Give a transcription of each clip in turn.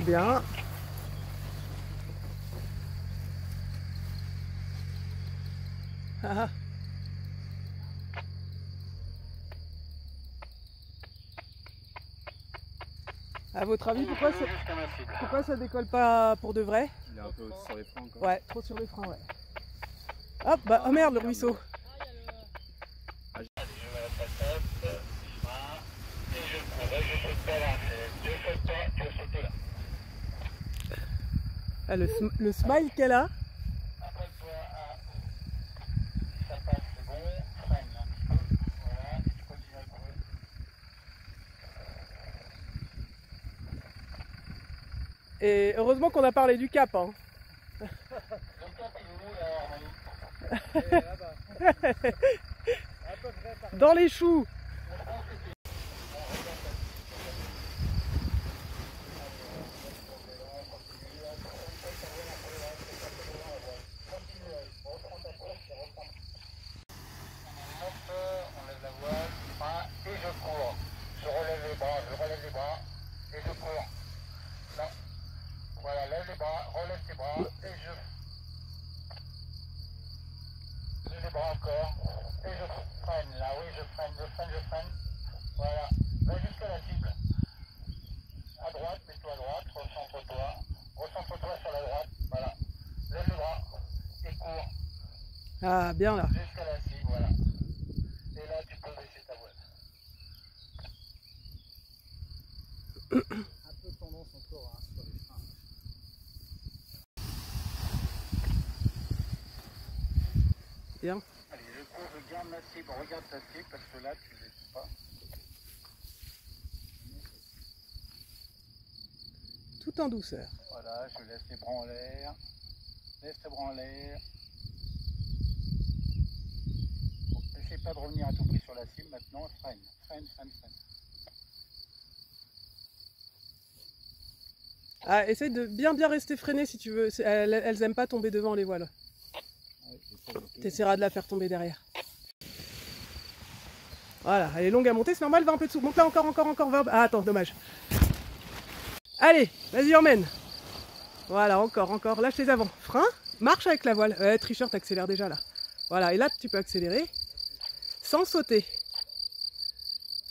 bien. Ah. À votre avis, pourquoi ça décolle pas pour de vrai? Il est un peu sur les freins encore. Ouais, trop sur les freins, ouais. Hop, bah, oh merde, le ruisseau. Ah, le smile qu'elle a. Et heureusement qu'on a parlé du cap, hein. Dans les choux. Ah, bien là. Jusqu'à la cible, voilà. Et là, tu peux baisser ta voile. Un peu de tendance encore hein, sur les freins. Bien. Allez, je cours, je garde ma cible. Regarde ta cible parce que là, tu ne laisses pas. Tout en douceur. Voilà, je laisse les bras en l'air. Laisse tes bras en l'air. N'essaie pas de revenir à tout prix sur la cible maintenant, freine, freine, freine, freine. Ah, essaye de bien rester freiné si tu veux. Elles aiment pas tomber devant les voiles. T'essaieras de la faire tomber derrière. Voilà, elle est longue à monter, c'est normal, va un peu dessous. Monte là encore, va. Ah, attends, dommage. Allez, vas-y, emmène. Voilà, encore, lâche les avants. Frein, marche avec la voile. Tricheur, t'accélères déjà là. Voilà, et là, tu peux accélérer. Sans sauter.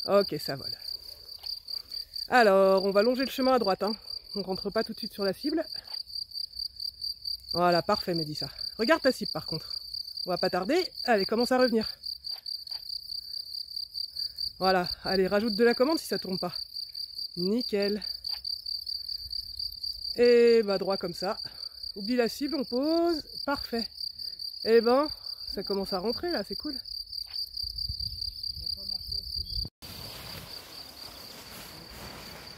Ok, ça vole. Alors, on va longer le chemin à droite. Hein. On rentre pas tout de suite sur la cible. Voilà, parfait, Mélissa. Regarde ta cible par contre. On va pas tarder. Allez, commence à revenir. Voilà, allez, rajoute de la commande si ça tourne pas. Nickel. Et bah droit comme ça. Oublie la cible, on pose. Parfait. Et ben, ça commence à rentrer là, c'est cool.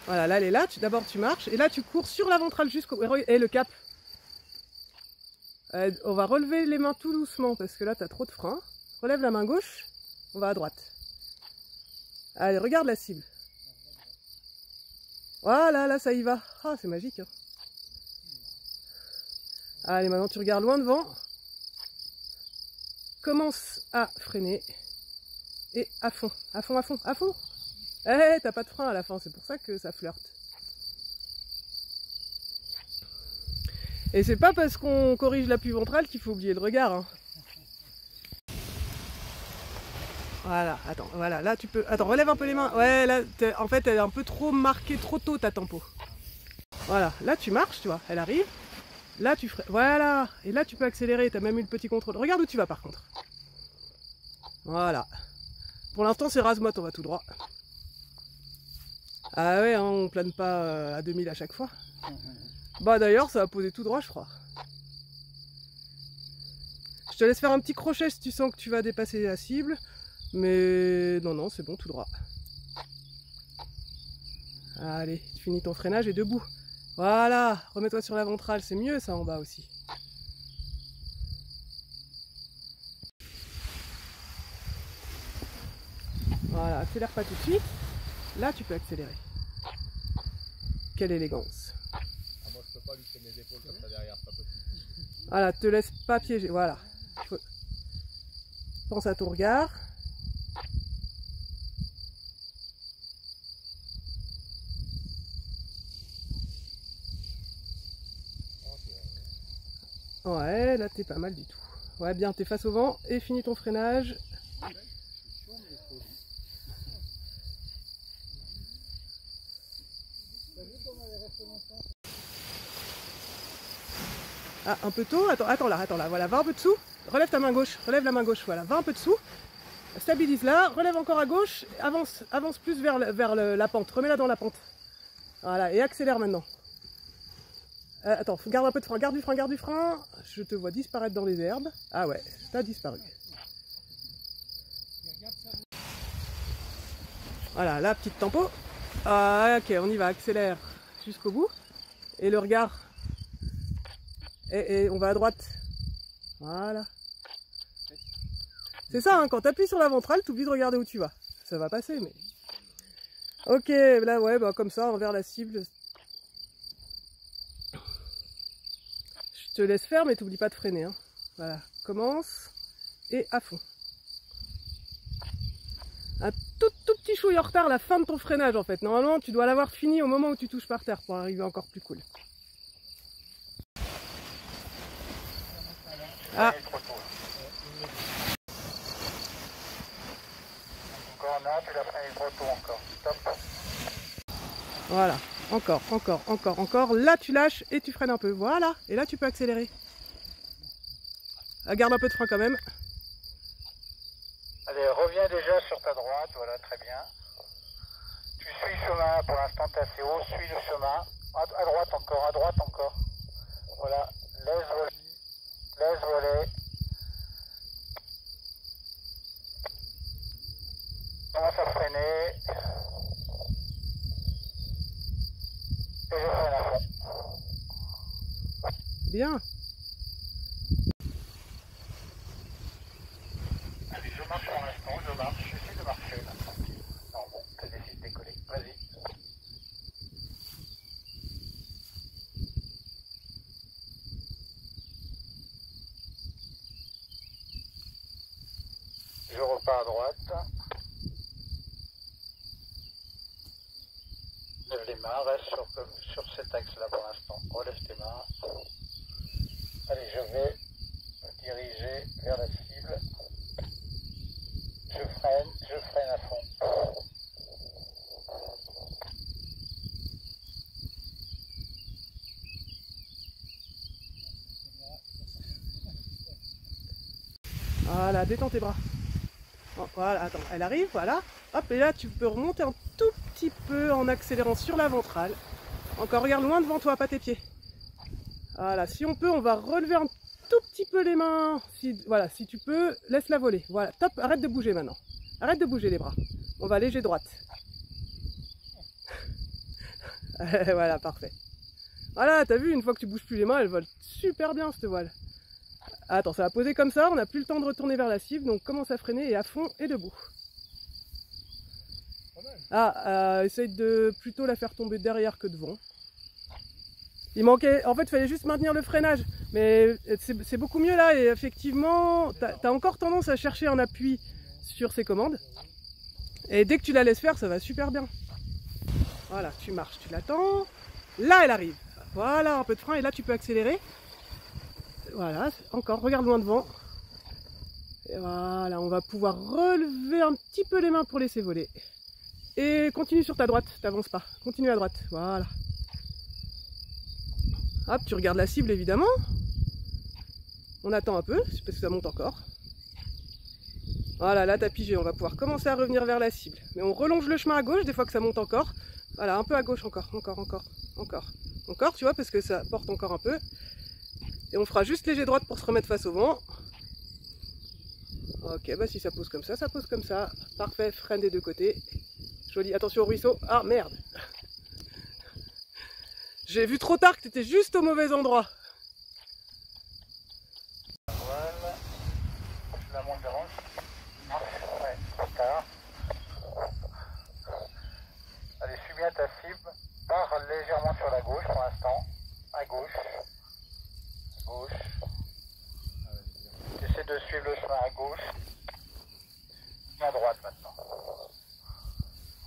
Voilà, là elle est là, d'abord tu marches, et là tu cours sur la ventrale jusqu'au... Et le cap. On va relever les mains tout doucement, parce que là t'as trop de frein. Relève la main gauche, on va à droite. Allez, regarde la cible. Voilà, là ça y va. Ah, c'est magique. Hein. Allez, maintenant tu regardes loin devant. Commence à freiner. Et à fond, à fond, à fond, à fond. Eh, t'as pas de frein à la fin, c'est pour ça que ça flirte. Et c'est pas parce qu'on corrige l'appui ventral qu'il faut oublier le regard. Hein. Voilà, attends, voilà, là tu peux... Attends, relève un peu les mains. Ouais, là, en fait, elle est un peu trop marquée, trop tôt ta tempo. Voilà, là tu marches, tu vois, elle arrive. Là tu ferais... Voilà, et là tu peux accélérer, t'as même eu le petit contrôle. Regarde où tu vas par contre. Voilà. Pour l'instant c'est rase-motte, on va tout droit. Ah ouais, hein, on plane pas à 2000 à chaque fois. Bah d'ailleurs, ça va poser tout droit, je crois. Je te laisse faire un petit crochet si tu sens que tu vas dépasser la cible. Mais non, c'est bon, tout droit. Allez, tu finis ton freinage et debout. Voilà, remets-toi sur la ventrale, c'est mieux ça en bas aussi. Voilà, accélère pas tout de suite. Là, tu peux accélérer. Quelle élégance. Ah, moi, je peux pas lisser mes épaules comme ça derrière, c'est pas possible. Voilà, te laisse pas piéger. Voilà. Pense à ton regard. Ouais, là t'es pas mal du tout. Ouais, bien, t'es face au vent et finis ton freinage. Ah, un peu tôt. Attends là, voilà, va un peu dessous. Relève ta main gauche, relève la main gauche, voilà, va un peu dessous. Stabilise là, relève encore à gauche, avance plus vers la pente, remets-la dans la pente. Voilà, et accélère maintenant. Attends, garde un peu de frein, garde du frein. Je te vois disparaître dans les herbes. Ah ouais, t'as disparu. Voilà, là, petite tempo. Ah, ok, on y va, accélère jusqu'au bout. Et le regard. Et on va à droite. Voilà. C'est ça, hein, quand tu appuies sur la ventrale, tu oublies de regarder où tu vas. Ça va passer, mais... Ok, là, ouais, bah comme ça, envers la cible. Je te laisse faire, mais t'oublies pas de freiner. Hein. Voilà, commence. Et à fond. Un tout petit chouille en retard, la fin de ton freinage, en fait. Normalement, tu dois l'avoir fini au moment où tu touches par terre pour arriver encore plus cool. Ah. Encore un, puis la freine est trop tôt encore. Stop. Voilà, encore. Là, tu lâches et tu freines un peu. Voilà, et là, tu peux accélérer. Ah, garde un peu de frein quand même. Allez, reviens déjà sur ta droite, voilà, très bien. Tu suis le chemin, pour l'instant tu es assez haut, suis le chemin. À droite encore. Voilà, laisse voler. Commence à freiner. Et je freine à fond. Bien. Allez, je marche pour l'instant, j'essaie de marcher là, tranquille. Non, bon, t'as décidé de décoller, vas-y. Je repars à droite. Lève les mains, reste sur cet axe-là pour l'instant. Relève tes mains. Allez, je vais me diriger vers la cible. Je freine à fond. Voilà, détends tes bras. Bon, voilà, attends, elle arrive, voilà. Hop, et là, tu peux remonter un tout petit peu en accélérant sur la ventrale. Encore, regarde loin devant toi, pas tes pieds. Voilà, si on peut, on va relever un tout petit peu les mains. Voilà, si tu peux, laisse-la voler. Voilà, top, arrête de bouger maintenant. Arrête de bouger les bras. On va léger droite. Voilà, parfait. Voilà, t'as vu, une fois que tu bouges plus les mains, elle vole super bien cette voile. Attends, ça va poser comme ça, on n'a plus le temps de retourner vers la cible, donc commence à freiner et à fond et debout. Ah, essaye de plutôt la faire tomber derrière que devant. Il manquait, en fait, il fallait juste maintenir le freinage, mais c'est beaucoup mieux là, et effectivement, t'as encore tendance à chercher un appui sur ces commandes, et dès que tu la laisses faire, ça va super bien. Voilà, tu marches, tu l'attends, là elle arrive, voilà, un peu de frein, et là tu peux accélérer. Voilà, encore, regarde loin devant. Et voilà, on va pouvoir relever un petit peu les mains pour laisser voler. Et continue sur ta droite, t'avances pas. Continue à droite, voilà. Hop, tu regardes la cible évidemment. On attend un peu, parce que ça monte encore. Voilà, là t'as pigé, on va pouvoir commencer à revenir vers la cible. Mais on relonge le chemin à gauche, des fois que ça monte encore. Voilà, un peu à gauche encore, encore, tu vois, parce que ça porte encore un peu. Et on fera juste léger droite pour se remettre face au vent. Ok, bah si ça pose comme ça, ça pose comme ça. Parfait, freine des deux côtés. Joli, attention au ruisseau. Ah merde. J'ai vu trop tard que tu étais juste au mauvais endroit. Voilà. Je la monte devant. Ouais, trop tard. Allez, suis bien ta cible. Pars légèrement sur la gauche pour l'instant. À gauche. Essaie de suivre le chemin à gauche. À droite maintenant.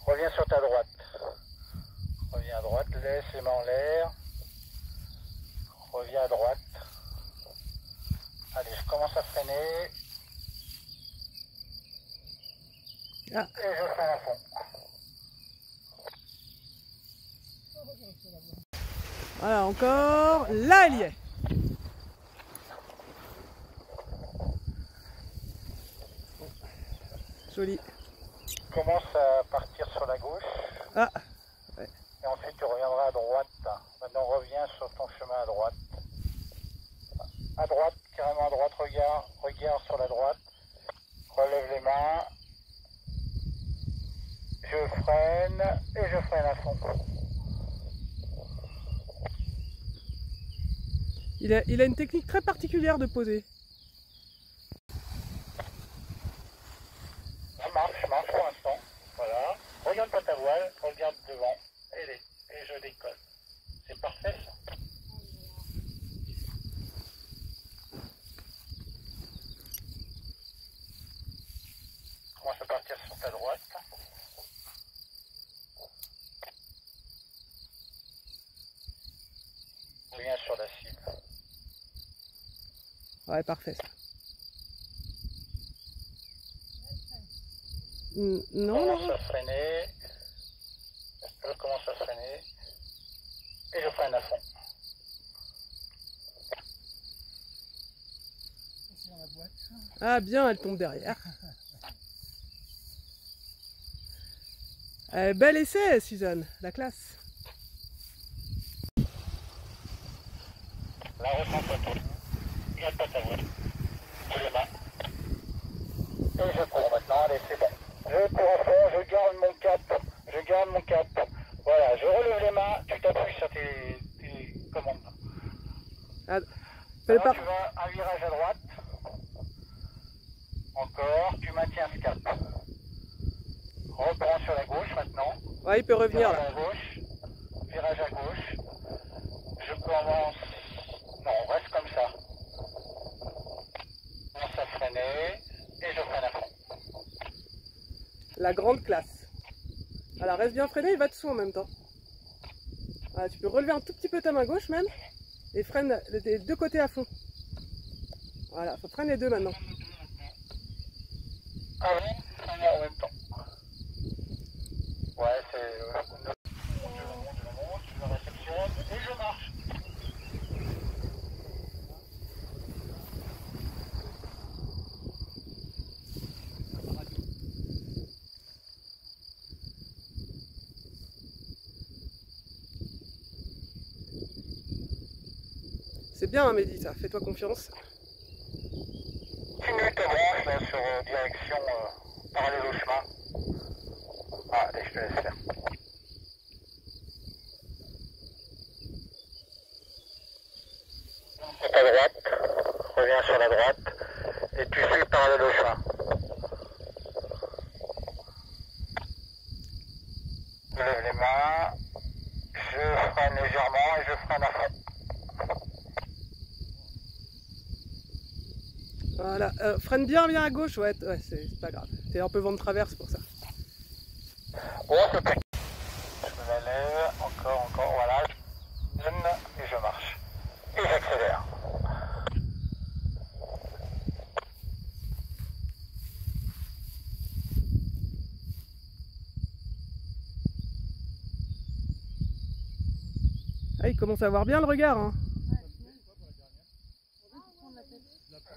Reviens sur ta droite. Reviens à droite, laisse les mains en l'air. Reviens à droite. Allez, je commence à freiner. Ah. Et je freine à fond. Voilà, encore. Là, elle y est. Joli. Tu commences à partir sur la gauche. Ah. Et ensuite tu reviendras à droite. Maintenant reviens sur ton chemin à droite. À droite, carrément à droite, regarde sur la droite. Relève les mains. Je freine et je freine à fond. Il a une technique très particulière de poser. Marche pour l'instant. Voilà. Regarde pas ta voile, regarde devant. Et je décolle. C'est parfait ça. Commence à partir sur ta droite. Reviens sur la cible. Ouais, parfait ça. Non, Commence non. à freiner. Je commence à freiner. Et je freine à fond. Ah bien, elle tombe derrière. Bel essai, Suzanne, la classe. Là, ressens-toi tout. Regarde pas ta voile. Tu les mains. Et je cours maintenant, allez, c'est bon. Je cours à fond, je garde mon cap. Je garde mon cap. Voilà, je relève les mains, tu t'appuies sur tes commandes. Ah, Alors, tu vas un virage à droite. Encore, tu maintiens ce cap. Reprends sur la gauche maintenant. ouais, il peut revenir Virage là. à gauche. Virage à gauche. Je commence. Non, reste comme ça. Je commence à freiner et je freine à fond. La grande classe. Voilà, reste bien freiné, il va dessous en même temps. Voilà, tu peux relever un tout petit peu ta main gauche même. Et freine les deux côtés à fond. Voilà, faut freiner les deux maintenant. Ah oui, freiner en même temps. Ouais, c'est... je monte, je le réceptionne et je marche. C'est bien, hein, Mehdi, ça. Fais-toi confiance. Continue ta branche là, sur direction parallèle au chemin. Ah, allez, je te laisse faire. À ta droite, reviens sur la droite et tu suis parallèle au chemin. Je lève les mains, je freine légèrement et je freine à fond. Voilà, freine bien à gauche, ouais, c'est pas grave. T'es un peu vent de traverse pour ça. Oh, c'est pas... Je me la lève, encore, voilà. Je donne et je marche. Et j'accélère. Ah, il commence à voir bien le regard, hein.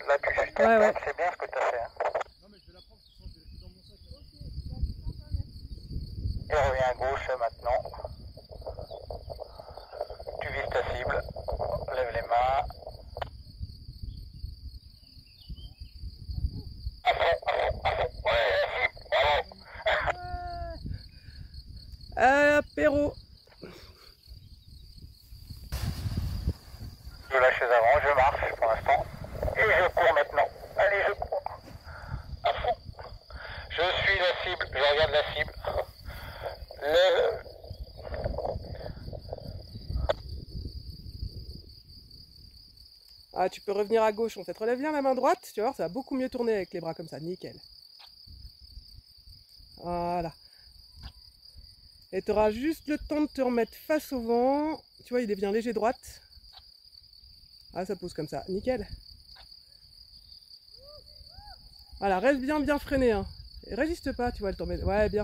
Là, tu suis ta Ouais. c'est bien ce que tu as fait. Hein. Et reviens à gauche maintenant. Tu vises ta cible. Lève les mains. À fond. Ouais, la cible. Bravo. Apéro. Je lâche les avant, je marche pour l'instant. Et je cours maintenant. Allez, je cours. À fond. Je suis la cible. Je regarde la cible. Lève. Ah, tu peux revenir à gauche en fait. Relève bien la main droite, tu vas voir, ça va beaucoup mieux tourner avec les bras comme ça. Nickel. Voilà. Et tu auras juste le temps de te remettre face au vent. Tu vois, il devient léger droite. Ah, ça pousse comme ça. Nickel. Voilà, reste bien freiné. Hein. Et résiste pas, tu vois, elle tomber. Ouais, bien.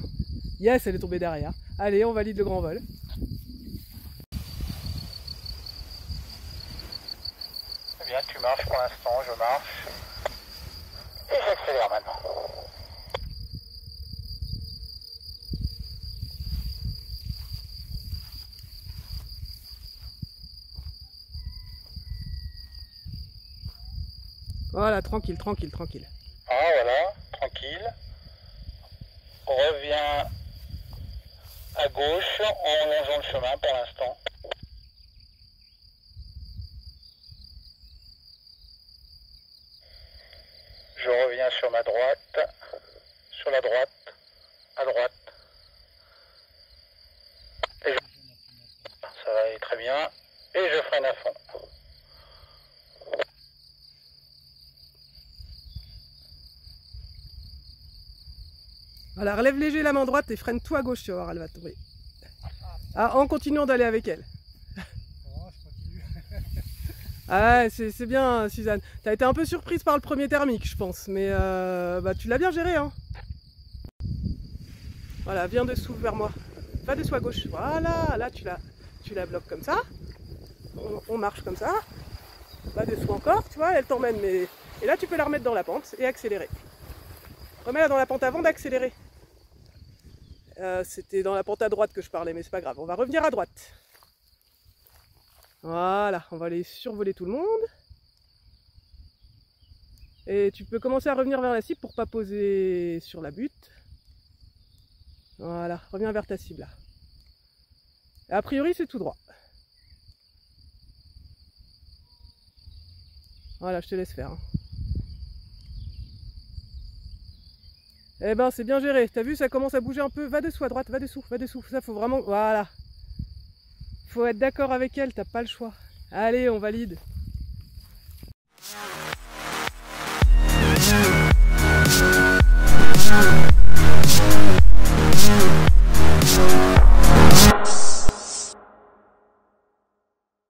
Yes, elle est tombée derrière. Allez, on valide le grand vol. Eh bien, tu marches pour l'instant, je marche. Et j'accélère maintenant. Voilà, tranquille, tranquille, tranquille. Ah voilà, tranquille. Reviens à gauche en longeant le chemin pour l'instant. Je reviens sur ma droite, sur la droite, à droite. Et ça va aller très bien. Et je freine à fond. Voilà, relève léger la main droite et freine tout à gauche, tu vas voir, elle va tomber. Ah, en continuant d'aller avec elle. Oh, je continue. Ah ouais, c'est bien, Suzanne. T'as été un peu surprise par le premier thermique, je pense, mais bah, tu l'as bien géré, hein. Voilà, viens dessous vers moi. Va dessous à gauche. Voilà, là tu la bloques comme ça. On marche comme ça. Va dessous encore, tu vois, elle t'emmène, mais... Et là tu peux la remettre dans la pente et accélérer. Remets-la dans la pente avant d'accélérer. C'était dans la pente à droite que je parlais, mais c'est pas grave. On va revenir à droite. Voilà, on va aller survoler tout le monde. Et tu peux commencer à revenir vers la cible pour pas poser sur la butte. Voilà, reviens vers ta cible là. Et a priori c'est tout droit. Voilà, je te laisse faire. Hein. Eh ben c'est bien géré, t'as vu, ça commence à bouger un peu, va dessous à droite, va dessous, ça faut vraiment, voilà. Faut être d'accord avec elle, t'as pas le choix. Allez, on valide.